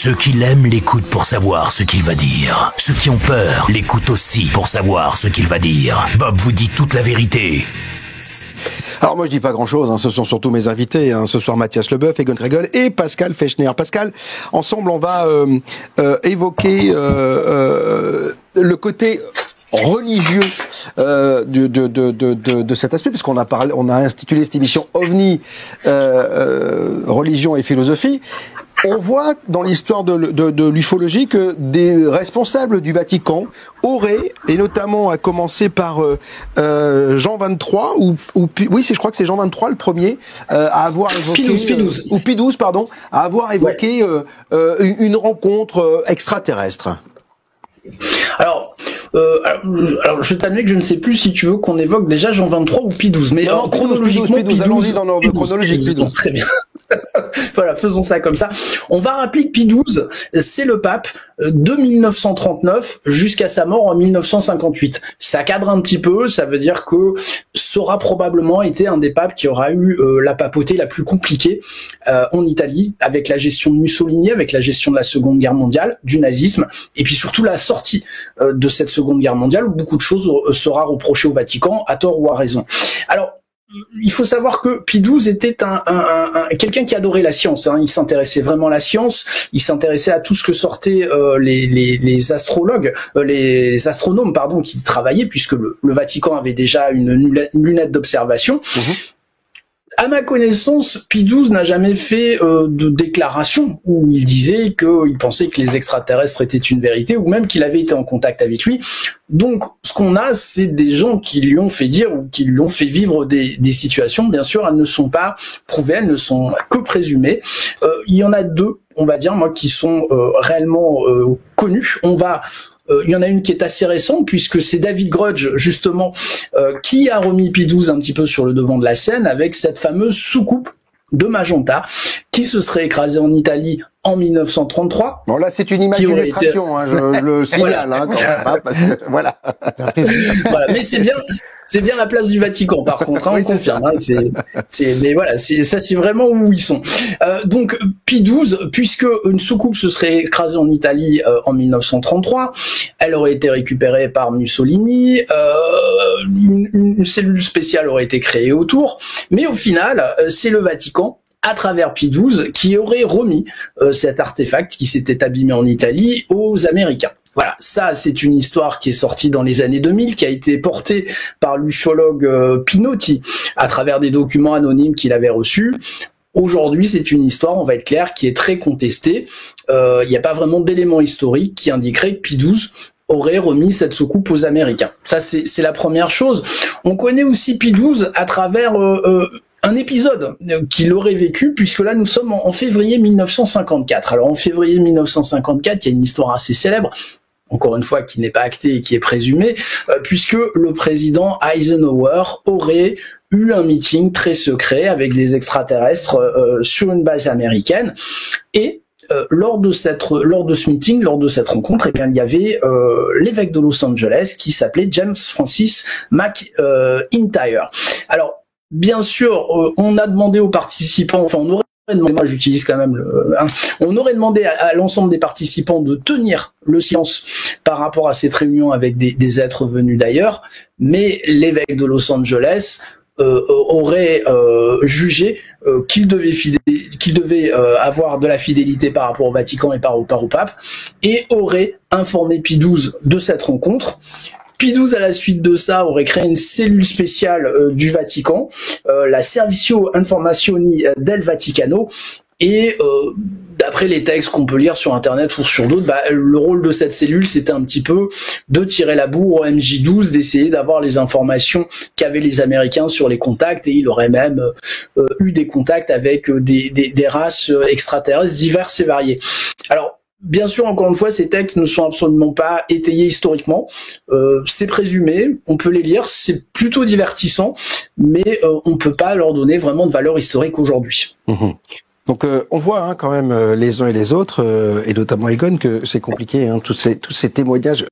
Ceux qui l'aiment l'écoutent pour savoir ce qu'il va dire. Ceux qui ont peur l'écoutent aussi pour savoir ce qu'il va dire. Bob vous dit toute la vérité. Alors moi je dis pas grand-chose, ce sont surtout mes invités, ce soir Mathias Leboeuf, Egon Kregel et Pascal Fechner. Pascal, ensemble on va évoquer le côté religieux de cet aspect, puisqu'on on a intitulé cette émission OVNI, religion et philosophie. On voit dans l'histoire de l'ufologie que des responsables du Vatican auraient, et notamment à commencer par Jean 23, oui, je crois que c'est Jean 23 le premier, à avoir évoqué Pie XII, pardon, à avoir évoqué une rencontre extraterrestre. Alors, je t'admets que je ne sais plus si tu veux qu'on évoque déjà Jean 23 ou Pie XII, mais non, chronologiquement, Pie XII, allons-y dans l'ordre chronologique, Pie XII. Très bien. Voilà, faisons ça comme ça. On va rappeler que Pie XII, c'est le pape de 1939 jusqu'à sa mort en 1958. Ça cadre un petit peu, ça veut dire que ça aura probablement été un des papes qui aura eu la papauté la plus compliquée en Italie, avec la gestion de Mussolini, avec la gestion de la Seconde Guerre mondiale, du nazisme, et puis surtout la sortie de cette Seconde Guerre mondiale, où beaucoup de choses sera reprochées au Vatican, à tort ou à raison. Alors, il faut savoir que Pie XII était quelqu'un qui adorait la science. Il s'intéressait vraiment à la science. Il s'intéressait à tout ce que sortaient les astrologues, les astronomes, pardon, qui travaillaient, puisque le Vatican avait déjà une lunette d'observation. À ma connaissance, Pie XII n'a jamais fait de déclaration où il disait qu'il pensait que les extraterrestres étaient une vérité, ou même qu'il avait été en contact avec lui. Donc, ce qu'on a, c'est des gens qui lui ont fait dire ou qui lui ont fait vivre des situations. Bien sûr, elles ne sont pas prouvées, elles ne sont que présumées. Il y en a deux, on va dire, moi, qui sont réellement connues. Il y en a une qui est assez récente, puisque c'est David Grudge, justement, qui a remis Pie XII un petit peu sur le devant de la scène avec cette fameuse soucoupe de Magenta qui se serait écrasée en Italie en 1933. Bon, là, c'est une image d'illustration, je le signale, voilà. Parce que, voilà. Voilà, mais c'est bien la place du Vatican, par contre, on confirme. Mais voilà, ça, c'est vraiment où ils sont. Donc, Pie XII, puisque une soucoupe se serait écrasée en Italie en 1933, elle aurait été récupérée par Mussolini, une cellule spéciale aurait été créée autour, mais au final, c'est le Vatican, à travers Pie XII, qui aurait remis cet artefact qui s'était abîmé en Italie aux Américains. Voilà, ça c'est une histoire qui est sortie dans les années 2000, qui a été portée par l'ufologue Pinotti à travers des documents anonymes qu'il avait reçus. Aujourd'hui, c'est une histoire, on va être clair, qui est très contestée. Il n'y a pas vraiment d'éléments historiques qui indiqueraient que Pie XII aurait remis cette soucoupe aux Américains. Ça, c'est la première chose. On connaît aussi Pie XII à travers un épisode qu'il aurait vécu, puisque là nous sommes en février 1954. Alors en février 1954, il y a une histoire assez célèbre, encore une fois qui n'est pas actée et qui est présumée, puisque le président Eisenhower aurait eu un meeting très secret avec des extraterrestres sur une base américaine, et lors de ce meeting, lors de cette rencontre, il y avait l'évêque de Los Angeles qui s'appelait James Francis McIntyre. Alors bien sûr, on a demandé aux participants, enfin on aurait demandé, moi j'utilise quand même on aurait demandé à l'ensemble des participants de tenir le silence par rapport à cette réunion avec des êtres venus d'ailleurs, mais l'évêque de Los Angeles aurait jugé qu'il devait avoir de la fidélité par rapport au Vatican et par rapport au pape, et aurait informé Pie XII de cette rencontre. Pie XII, à la suite de ça, aurait créé une cellule spéciale du Vatican, la Servizio Informazioni del Vaticano, et d'après les textes qu'on peut lire sur Internet ou sur d'autres, le rôle de cette cellule, c'était un petit peu de tirer la bourre au MJ12, d'essayer d'avoir les informations qu'avaient les Américains sur les contacts, et il aurait même eu des contacts avec des races extraterrestres diverses et variées. Alors, bien sûr, encore une fois, ces textes ne sont absolument pas étayés historiquement. C'est présumé, on peut les lire, c'est plutôt divertissant, mais on peut pas leur donner vraiment de valeur historique aujourd'hui. Donc on voit quand même les uns et les autres, et notamment Egon, que c'est compliqué, tous ces témoignages